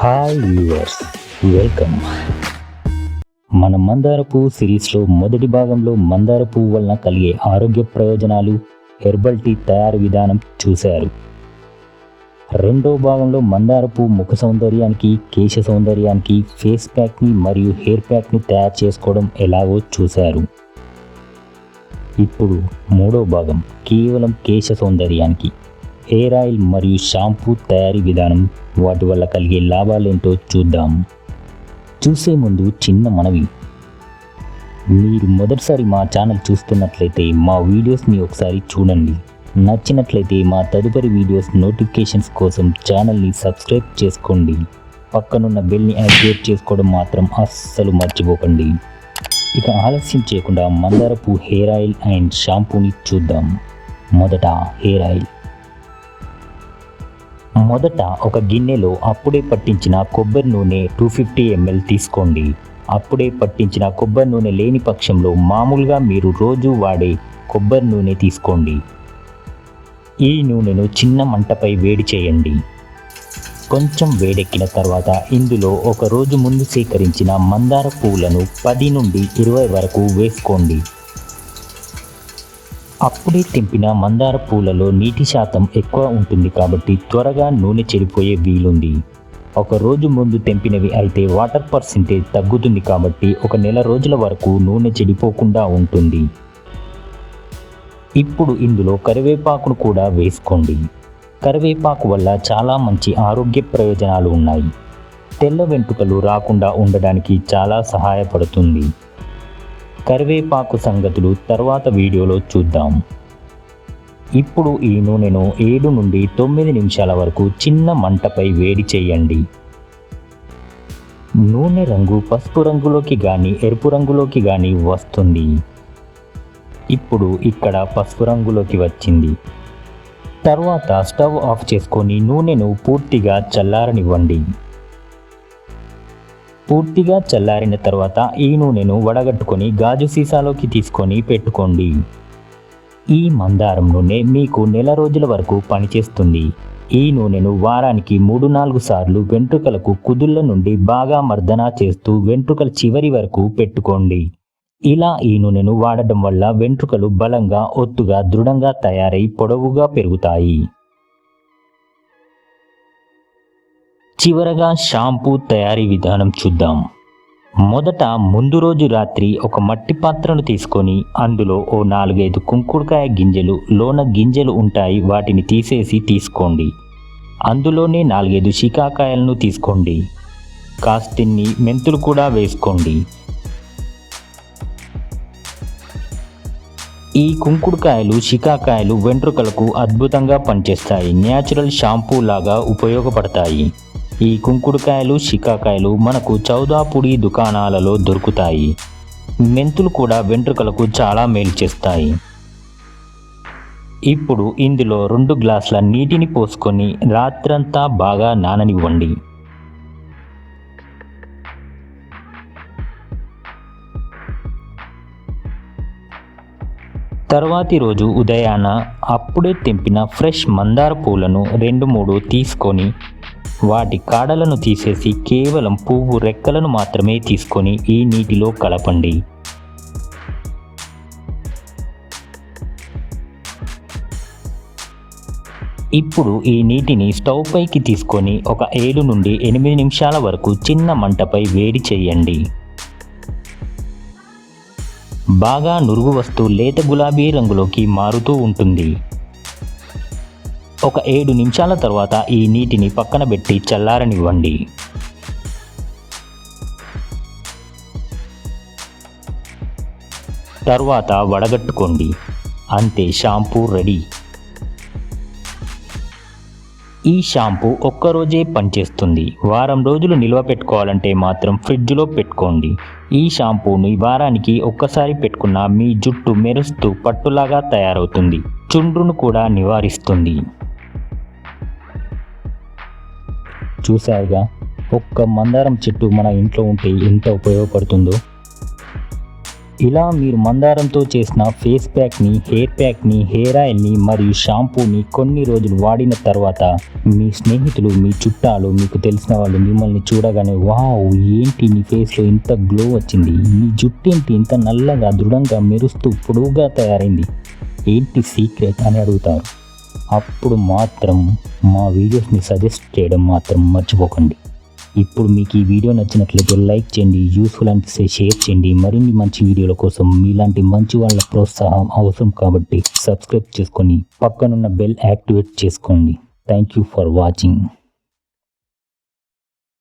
Hi viewers, welcome. మన మందార పువ్వు సిరీస్లో మొదటి భాగంలో మందార పువ్వు వలన కలిగే ఆరోగ్య ప్రయోజనాలు, హెర్బల్ టీ తయారు విధానం చూశారు. రెండో భాగంలో మందార పువ్వు ముఖ సౌందర్యానికి, కేశ సౌందర్యానికి ఫేస్ ప్యాక్ని మరియు హెయిర్ ప్యాక్ని తయారు చేసుకోవడం ఎలాగో చూశారు. ఇప్పుడు మూడో భాగం కేవలం కేశ సౌందర్యానికి హెయిర్ ఆయిల్ మరియు షాంపూ తయారీ విధానం, వాటి వల్ల కలిగే లాభాలేంటో చూద్దాం. చూసే ముందు చిన్న మనవి, మీరు మొదటిసారి మా ఛానల్ చూస్తున్నట్లయితే మా వీడియోస్ని ఒకసారి చూడండి. నచ్చినట్లయితే మా తదుపరి వీడియోస్ నోటిఫికేషన్స్ కోసం ఛానల్ని సబ్స్క్రైబ్ చేసుకోండి. పక్కనున్న బెల్ని యాక్టివేట్ చేసుకోవడం మాత్రం అస్సలు మర్చిపోకండి. ఇక ఆలస్యం చేయకుండా మందార పువ్వు హెయిర్ ఆయిల్ అండ్ షాంపూని చూద్దాం. మొదట హెయిర్ ఆయిల్. మొదట ఒక గిన్నెలో అప్పుడే పట్టించిన కొబ్బరి నూనె 250 ml తీసుకోండి. అప్పుడే పట్టించిన కొబ్బరి నూనె లేని పక్షంలో మామూలుగా మీరు రోజు వాడే కొబ్బరి నూనె తీసుకోండి. ఈ నూనెను చిన్న మంటపై వేడి చేయండి. కొంచెం వేడెక్కిన తర్వాత ఇందులో ఒక రోజు ముందు సేకరించిన మందార పువ్వులను 10 నుండి 20 వరకు వేసుకోండి. అప్పుడే తెంపిన మందార పూలలో నీటి శాతం ఎక్కువ ఉంటుంది కాబట్టి త్వరగా నూనె చెడిపోయే వీలుంది. ఒక రోజు ముందు తెంపినవి అయితే వాటర్ పర్సెంటేజ్ తగ్గుతుంది కాబట్టి ఒక నెల రోజుల వరకు నూనె చెడిపోకుండా ఉంటుంది. ఇప్పుడు ఇందులో కరివేపాకును కూడా వేసుకోండి. కరివేపాకు వల్ల చాలా మంచి ఆరోగ్య ప్రయోజనాలు ఉన్నాయి. తెల్ల వెంట్రుకలు రాకుండా ఉండడానికి చాలా సహాయపడుతుంది. కరివేపాకు సంగతులు తర్వాత వీడియోలో చూద్దాం. ఇప్పుడు ఈ నూనెను 7 నుండి 9 నిమిషాల వరకు చిన్న మంటపై వేడి చేయండి. నూనె రంగు పసుపు రంగులోకి కానీ ఎరుపు రంగులోకి కానీ వస్తుంది. ఇప్పుడు ఇక్కడ పసుపు రంగులోకి వచ్చింది. తర్వాత స్టవ్ ఆఫ్ చేసుకొని నూనెను పూర్తిగా చల్లారనివ్వండి. పూర్తిగా చల్లారిన తర్వాత ఈ నూనెను వడగట్టుకొని గాజు సీసాలోకి తీసుకొని పెట్టుకోండి. ఈ మందారం నూనె మీకు నెల రోజుల వరకు పనిచేస్తుంది. ఈ నూనెను వారానికి 3-4 సార్లు వెంట్రుకలకు కుదుళ్ళ నుండి బాగా మర్దన చేస్తూ వెంట్రుకల చివరి వరకు పెట్టుకోండి. ఇలా ఈ నూనెను వాడడం వల్ల వెంట్రుకలు బలంగా, ఒత్తుగా, దృఢంగా తయారై పొడవుగా పెరుగుతాయి. చివరగా షాంపూ తయారీ విధానం చూద్దాం. మొదట ముందు రోజు రాత్రి ఒక మట్టి పాత్రను తీసుకొని అందులో ఓ 4-5 కుంకుడుకాయ గింజలు, లోన గింజలు ఉంటాయి, వాటిని తీసేసి తీసుకోండి. అందులోనే 4-5 శీకాకాయలను తీసుకోండి. కాస్తిన్ని మెంతులు కూడా వేసుకోండి. ఈ కుంకుడుకాయలు, శీకాకాయలు వెంట్రుకలకు అద్భుతంగా పనిచేస్తాయి. న్యాచురల్ షాంపూ లాగా ఉపయోగపడతాయి. ఈ కుంకుడుకాయలు, శీకాకాయలు మనకు చౌదాపుడి దుకాణాలలో దొరుకుతాయి. మెంతులు కూడా వెంట్రుకలకు చాలా మేలు చేస్తాయి. ఇప్పుడు ఇందులో 2 గ్లాసుల నీటిని పోసుకొని రాత్రంతా బాగా నాననివ్వండి. తర్వాతి రోజు ఉదయాన అప్పుడే తెంపిన ఫ్రెష్ మందార పూలను 2-3 తీసుకొని వాటి కాడలను తీసేసి కేవలం పువ్వు రెక్కలను మాత్రమే తీసుకొని ఈ నీటిలో కలపండి. ఇప్పుడు ఈ నీటిని స్టవ్ పైకి తీసుకొని ఒక 7 నుండి 8 నిమిషాల వరకు చిన్న మంటపై వేడి చేయండి. బాగా నురుగు వస్తూ లేత గులాబీ రంగులోకి మారుతూ ఉంటుంది. ఒక 7 నిమిషాల తర్వాత ఈ నీటిని పక్కన పెట్టి చల్లారనివ్వండి. తర్వాత వడగట్టుకోండి. అంతే, షాంపూ రెడీ. ఈ షాంపూ ఒక్కరోజే పనిచేస్తుంది. వారం రోజులు నిల్వ పెట్టుకోవాలంటే మాత్రం ఫ్రిడ్జ్లో పెట్టుకోండి. ఈ షాంపూని వారానికి ఒక్కసారి పెట్టుకున్న మీ జుట్టు మెరుస్తూ పట్టులాగా తయారవుతుంది. చుండ్రును కూడా నివారిస్తుంది. చూసారుగా, ఒక్క మందారం చెట్టు మన ఇంట్లో ఉంటే ఎంత ఉపయోగపడుతుందో. ఇలా మీరు మందారంతో చేసిన ఫేస్ ప్యాక్ని, హెయిర్ ప్యాక్ని, హెయిర్ ఆయిల్ని మరియు షాంపూని కొన్ని రోజులు వాడిన తర్వాత మీ స్నేహితులు, మీ చుట్టాలు, మీకు తెలిసిన వాళ్ళు మిమ్మల్ని చూడగానే వావ్, ఏంటి నీ ఫేస్లో ఇంత గ్లో వచ్చింది, నీ జుట్టు ఏంటి ఇంత నల్లగా దృఢంగా మెరుస్తూ పొడవుగా తయారైంది, ఏంటి సీక్రెట్ అని అడుగుతారు. అప్పుడు మాత్రం మా వీడియోస్ని సజెస్ట్ చేయడం మాత్రం మర్చిపోకండి. ఇప్పుడు మీకు ఈ వీడియో నచ్చినట్లయితే లైక్ చేయండి, యూస్ఫుల్ అనిపిస్తే షేర్ చేయండి. మరిన్ని మంచి వీడియోల కోసం మీలాంటి మంచి వాళ్ళ ప్రోత్సాహం అవసరం కాబట్టి సబ్స్క్రైబ్ చేసుకొని పక్కనున్న బెల్ యాక్టివేట్ చేసుకోండి. Thank you for watching.